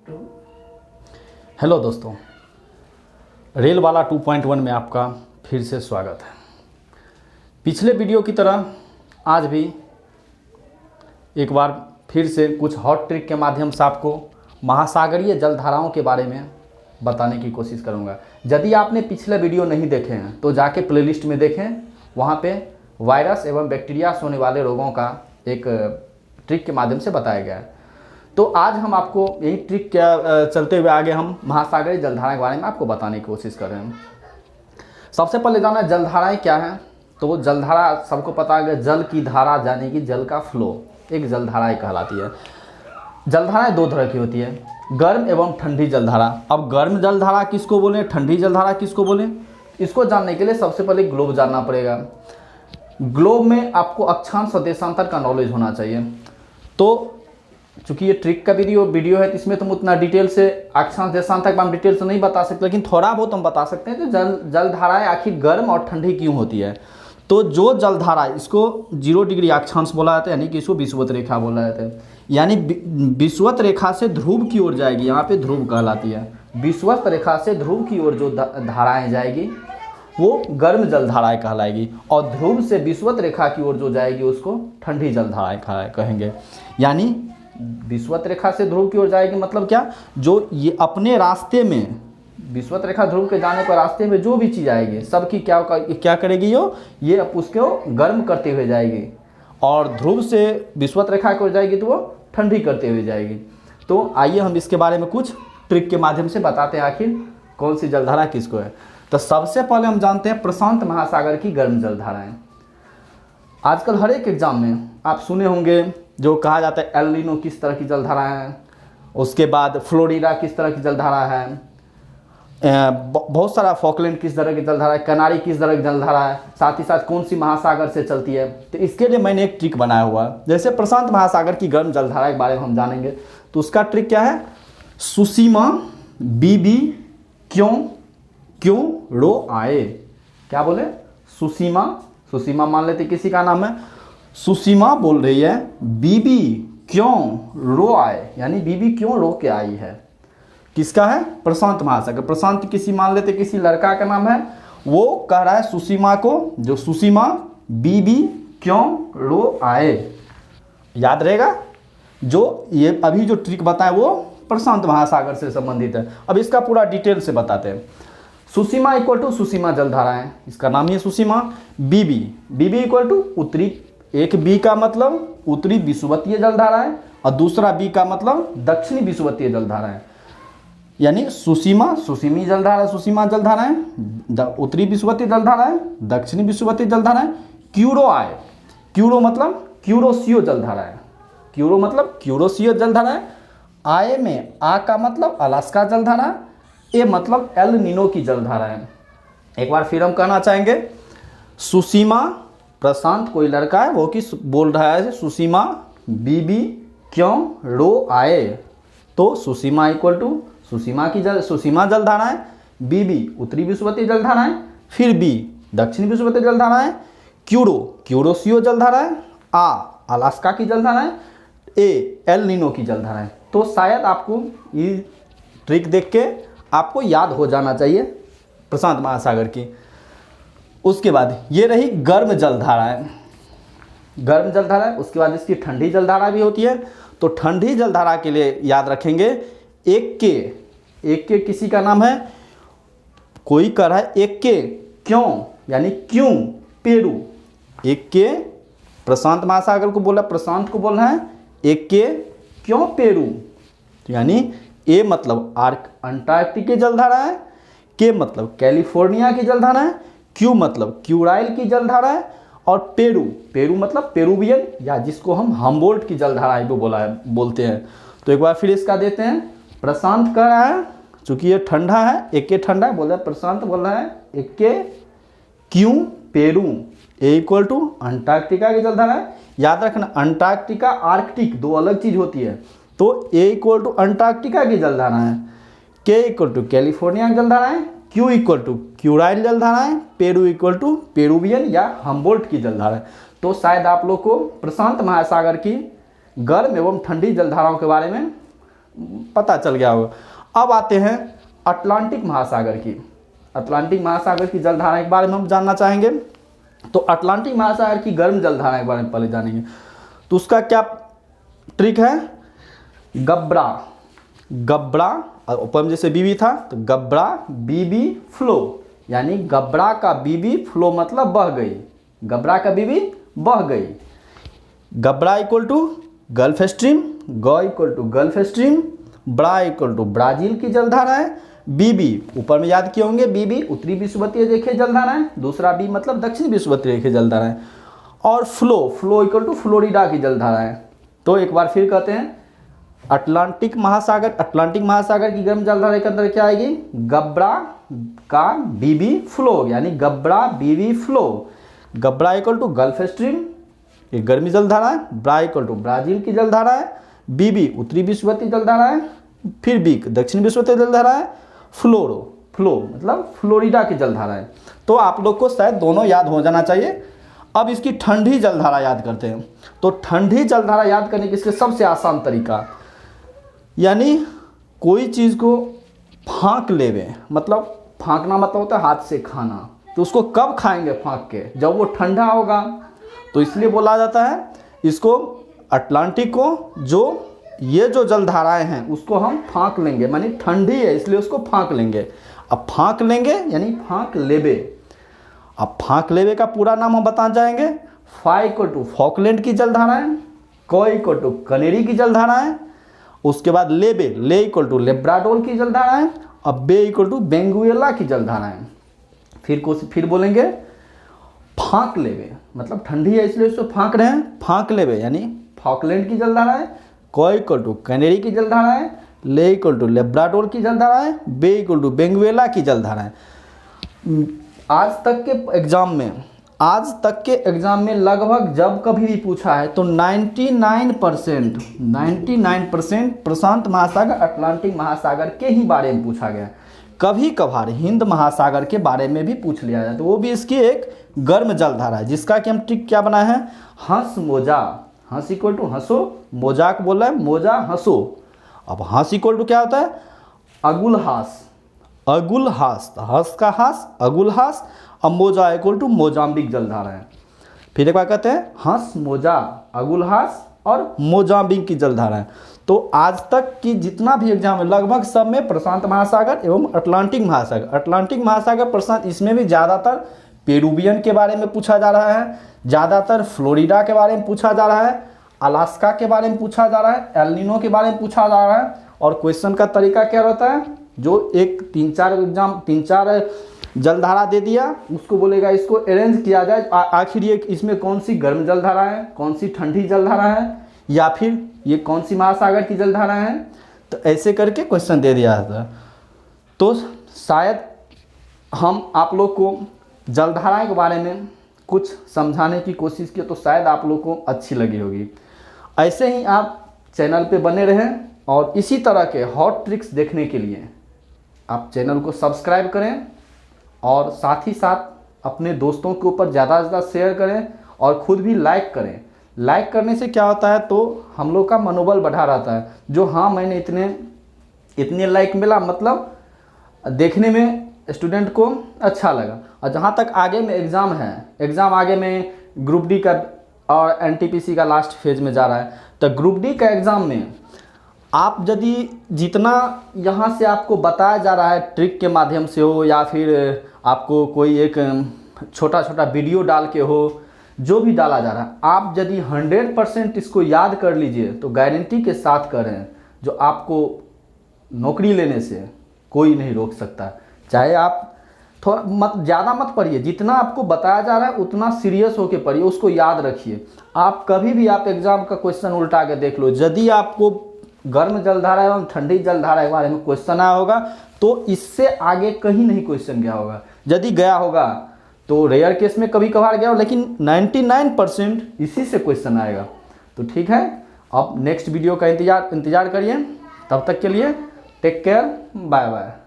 Hello दोस्तों, rail वाला 2.1 में आपका फिर से स्वागत है। पिछले वीडियो की तरह आज भी एक बार फिर से कुछ हॉट ट्रिक के माध्यम से आपको महासागरीय जलधाराओं के बारे में बताने की कोशिश करूंगा। यदि आपने पिछले वीडियो नहीं देखे हैं तो जाके प्लेलिस्ट में देखें, वहां पे वायरस एवं बैक्टीरिया से होने वाले रोगों का एक ट्रिक के माध्यम से बताया गया है। तो आज हम आपको यही ट्रिक क्या चलते हुए आगे हम महासागरीय जलधारा के बारे में आपको बताने की कोशिश कर रहे हैं। सबसे पहले जाना जलधाराएं क्या है। तो जलधारा सबको पता है, जल की धारा यानी कि जल का फ्लो एक जलधारा कहलाती है। जलधाराएं दो तरह की होती है, गर्म एवं ठंडी जलधारा। अब गर्म जलधारा किसको बोले, ठंडी जलधारा किसको बोले, इसको जानने के लिए सबसे पहले ग्लोब जानना पड़ेगा। ग्लोब में आपको अक्षांश और देशांतर का नॉलेज होना चाहिए। तो चूंकि ये ट्रिक का वीडियो है तो इसमें तुम उतना डिटेल से अक्षांश देशांतर का हम डिटेल से नहीं बता सकते, लेकिन थोड़ा बहुत हम बता सकते हैं कि जलधाराएं आखिर गर्म और ठंडी क्यों होती है। तो जो जलधारा, इसको 0 डिग्री अक्षांश बोला जाता है, यानी कि इसको विषुवत रेखा बोला जाता है। यानी विषुवत रेखा से ध्रुव की ओर जाएगी, यहाँ पे ध्रुव कहलाती है। विषुवत रेखा से ध्रुव की ओर जो धाराएं जाएगी वो गर्म जलधाराएं कहलाएगी, और ध्रुव से विषुवत रेखा की ओर जो जाएगी उसको ठंडी जलधाराएं कहेंगे। यानी विषुवत रेखा से ध्रुव की ओर जाएगी मतलब क्या, जो ये अपने रास्ते में विषुवत रेखा ध्रुव के जाने पर रास्ते में जो भी चीज़ आएगी सबकी क्या करेगी, ये उसको गर्म करते हुए जाएगी, और ध्रुव से विषुवत रेखा की ओर जाएगी तो वो ठंडी करते हुए जाएगी। तो आइए हम इसके बारे में कुछ ट्रिक के माध्यम से बताते हैं आखिर कौन सी जलधारा किसको है। तो सबसे पहले हम जानते हैं प्रशांत महासागर की गर्म जलधाराएं। आजकल हर एक एग्जाम में आप सुने होंगे जो कहा जाता है एल नीनो किस तरह की जलधारा है, उसके बाद फ्लोरिडा किस तरह की जलधारा है, बहुत सारा फॉकलैंड किस तरह की जलधारा है, कनारी किस तरह की जलधारा है, साथ ही साथ कौन सी महासागर से चलती है। तो इसके लिए मैंने एक ट्रिक बनाया हुआ है। जैसे प्रशांत महासागर की गर्म जलधारा के बारे में हम जानेंगे तो उसका ट्रिक क्या है, सुसीमा बीबी क्यों रो आए। क्या बोले, सुसीमा मान लेते किसी का नाम है, सुसीमा बोल रही है बीबी क्यों रो आए, यानी बीबी क्यों रो के आई है। किसका है, प्रशांत महासागर। प्रशांत किसी मान लेते किसी लड़का का नाम है, वो कह रहा है सुसीमा को, जो सुसीमा बीबी क्यों रो आए। याद रहेगा, जो ये अभी जो ट्रिक बताए वो प्रशांत महासागर से संबंधित है। अब इसका पूरा डिटेल से बताते हैं। सुसीमा इक्वल टू सुसीमा जलधारा है, इसका नाम ही है सुसीमा। बीबी इक्वल टू उत्तरी, एक बी का मतलब उत्तरी विषुवतीय जलधारा है और दूसरा बी का मतलब दक्षिणी विषुवतीय जलधारा है। यानी सुसीमी जलधारा सुसीमा जलधारा है, उत्तरी विषुवतीय जलधारा है, दक्षिणी विषुवतीय जलधारा है। क्यूरो मतलब क्यूरोसियो जलधारा है, क्यूरो मतलब क्यूरोसियो जलधारा है। आए में आ का मतलब अलास्का जलधारा, ए मतलब एल नीनो की जलधारा है। एक बार फिर हम कहना चाहेंगे, सुसीमा प्रशांत कोई लड़का है वो किस बोल रहा है, सुसीमा बीबी क्यों रो आए। तो सुसीमा इक्वल टू सुसीमा जलधारा है, बीबी उत्तरी विषुवतीय जलधारा है, फिर बी दक्षिणी विषुवतीय जलधारा है, क्यूरोसियो जलधारा है, आ अलास्का की जलधारा है, ए एल नीनो की जलधारा है। तो शायद आपको ये ट्रिक देख के आपको याद हो जाना चाहिए प्रशांत महासागर की। उसके बाद ये रही गर्म जलधारा है, उसके बाद इसकी ठंडी जलधारा भी होती है। तो ठंडी जलधारा के लिए याद रखेंगे एक के किसी का नाम है, कोई कह रहा है एक के क्यों, यानी क्यों पेरू। एक के प्रशांत महासागर को बोला, प्रशांत को बोल रहा है एक के क्यों पेरू, यानी ए मतलब अंटार्कटिक की जलधारा है, के मतलब कैलिफोर्निया की जलधारा है, क्यू मतलब क्यूराइल की जलधारा है, और पेरू मतलब पेरुवियन, या जिसको हम हम्बोल्ट की जलधारा है वो बोलते हैं। तो एक बार फिर इसका देते हैं। प्रशांत कह रहा है, चूंकि ये ठंडा है, एक के ठंडा है, बोल रहा है प्रशांत बोल रहा है एक के क्यों Peru, A equal to Antarctica की जलधारा है। याद रखना, अंटार्कटिका आर्कटिक दो अलग चीज होती है। तो ए इक्वल टू अंटार्कटिका की जलधारा है, के इक्वल टू कैलिफोर्निया की जलधारा है, क्यू इक्वल टू क्यूराइल जलधारा है, पेरू इक्वल टू पेरुवियन या हम्बोल्ट की जलधारा है। तो शायद आप लोग को प्रशांत महासागर की गर्म एवं ठंडी जलधाराओं के बारे में पता चल गया होगा। अब आते हैं अटलांटिक महासागर की। अटलांटिक महासागर की जलधारा के बारे में हम जानना चाहेंगे। तो अटलांटिक महासागर की गर्म जलधारा के बारे में पहले जानेंगे। तो उसका क्या ट्रिक है? गब्रा, गब्रा ऊपर में जैसे बीबी था तो गब्रा बीबी फ्लो, यानी गब्रा का बीबी फ्लो मतलब बह गई, गब्रा का बीबी बह गई। गब्रा इक्वल टू गल्फ स्ट्रीम, ग इक्वल टू गल्फ स्ट्रीम, ब्रा इक्वल टू ब्राजील की जलधारा है, बीबी ऊपर में याद किए होंगे, बीबी उत्तरी विषुवतीय रेखीय जलधारा है, दूसरा बी मतलब दक्षिण विषुवतीय रेखीय जलधारा है, और flow, flow equal to Florida की जलधारा है। तो एक बार फिर कहते हैं अटलांटिक महासागर, अटलांटिक महासागर की गर्म जलधारा के अंदर क्या आएगी? गब्रा का बीबी फ्लो, यानी गब्रा बीबी फ्लो, गब्रा इक्वल टू गल्फ स्ट्रीम ये गर्मी जलधारा है, ब्रा इक्वल टू ब्राजील की जलधारा है, बीबी उत्तरी विषुवतीय जलधारा है, फिर बी दक्षिण विषुवतीय जलधारा है, फ्लोरो, फ्लो मतलब फ्लोरिडा की जलधारा है। तो आप लोग को शायद दोनों याद हो जाना चाहिए। अब इसकी ठंडी जलधारा याद करते हैं। तो ठंडी जलधारा याद करने के इसके सबसे आसान तरीका, यानी कोई चीज़ को फाँक लेवे, मतलब फाँकना मतलब होता है हाथ से खाना। तो उसको कब खाएंगे फाँक के? जब वो ठंडा होगा। तो इसलिए बोला जाता है इसको अटलांटिक को, जो ये जो जलधाराएं हैं उसको हम फाँक लेंगे, मानी ठंडी है इसलिए उसको फाँक लेंगे। अब फाँक लेंगे यानी फाँक लेवे। अब फाँक लेवे का पूरा नाम हम बता जाएंगे। फा इक्वल टू फॉकलैंड की जलधाराएं, क इक्वल टू कनेरी की जलधाराएं, उसके बाद लेबे, ले इक्वल टू लेब्राडोर की जलधाराएं, अब बे इक्वल टू बेंगुएला की जलधाराएं। फिर बोलेंगे फाँक लेवे, मतलब ठंडी है इसलिए उसको फाँक रहे हैं, फाँक लेवे यानी फॉकलैंड की जलधाराएं, क इक्वल टू कनेरी की जलधाराएं, ले इक्वल टू लेब्राडोर की जलधाराएं, बे इक्वल टू बेंगुएला की जलधाराएं। आज तक के एग्जाम में लगभग जब कभी भी पूछा है तो 99% प्रशांत महासागर अटलांटिक महासागर के ही बारे में पूछा गया। कभी कभार हिंद महासागर के बारे में भी पूछ लिया जाए, तो वो भी इसकी एक गर्म जलधारा है, जिसका कि हम ट्रिक क्या बनाए हैं? हंस मोजा, हंस इक्वल टू हंसो, मोजा को बोल रहा है मोजा हंसो। अब हंस इक्वल टू क्या होता है? अगुलहास, अगुलहास, हंस का हास अगुलहास। अब मोजा इक्वल टू मोजाम्बिक जलधारा है। फिर एक बार कहते हैं हंस मोजा अगुलहास और मोजाम्बिक की जलधारा है। तो आज तक की जितना भी एग्जाम है लगभग सब में प्रशांत महासागर एवं अटलांटिक महासागर, अटलांटिक महासागर प्रशांत, इसमें भी ज़्यादातर पेरुवियन के बारे में पूछा जा रहा है, ज़्यादातर फ्लोरिडा के बारे में पूछा जा रहा है, अलास्का के बारे में पूछा जा रहा है, एल नीनो के बारे में पूछा जा रहा है। और क्वेश्चन का तरीका क्या रहता है? जो एक 3-4 जलधारा दे दिया उसको बोलेगा इसको अरेंज किया जाए, आखिर ये इसमें कौन सी गर्म जलधारा है, कौन सी ठंडी जलधारा है, या फिर ये कौन सी महासागर की जलधारा है। तो ऐसे करके क्वेश्चन दे दिया था। तो शायद हम आप लोग को जलधाराएं के बारे में कुछ समझाने की कोशिश की, तो शायद आप लोग को अच्छी लगी होगी। ऐसे ही आप चैनल पे बने रहें और इसी तरह के हॉट ट्रिक्स देखने के लिए आप चैनल को सब्सक्राइब करें और साथ ही साथ अपने दोस्तों के ऊपर ज़्यादा से ज़्यादा शेयर करें और ख़ुद भी लाइक करें। लाइक करने से क्या होता है? तो हम लोग का मनोबल बढ़ा रहता है, जो हाँ मैंने इतने लाइक मिला, मतलब देखने में स्टूडेंट को अच्छा लगा। और जहाँ तक आगे में एग्ज़ाम है, एग्ज़ाम आगे में ग्रुप डी का और एनटीपीसी का लास्ट फेज में जा रहा है। तो ग्रुप डी का एग्ज़ाम में आप यदि जितना यहाँ से आपको बताया जा रहा है ट्रिक के माध्यम से हो, या फिर आपको कोई एक छोटा छोटा वीडियो डाल के हो, जो भी डाला जा रहा है, आप यदि 100% इसको याद कर लीजिए तो गारंटी के साथ करें, जो आपको नौकरी लेने से कोई नहीं रोक सकता। चाहे आप थोड़ा ज़्यादा मत पढ़िए, जितना आपको बताया जा रहा है उतना सीरियस होके पढ़िए, उसको याद रखिए। आप कभी भी आप एग्ज़ाम का क्वेश्चन उल्टा के देख लो, यदि आपको गर्म जलधारा एवं ठंडी जलधारा के बारे में क्वेश्चन आया होगा तो इससे आगे कहीं नहीं क्वेश्चन गया होगा। यदि गया होगा तो रेयर केस में कभी कभार गया हो, लेकिन 99% इसी से क्वेश्चन आएगा। तो ठीक है, अब नेक्स्ट वीडियो का इंतजार करिए। तब तक के लिए टेक केयर, बाय बाय।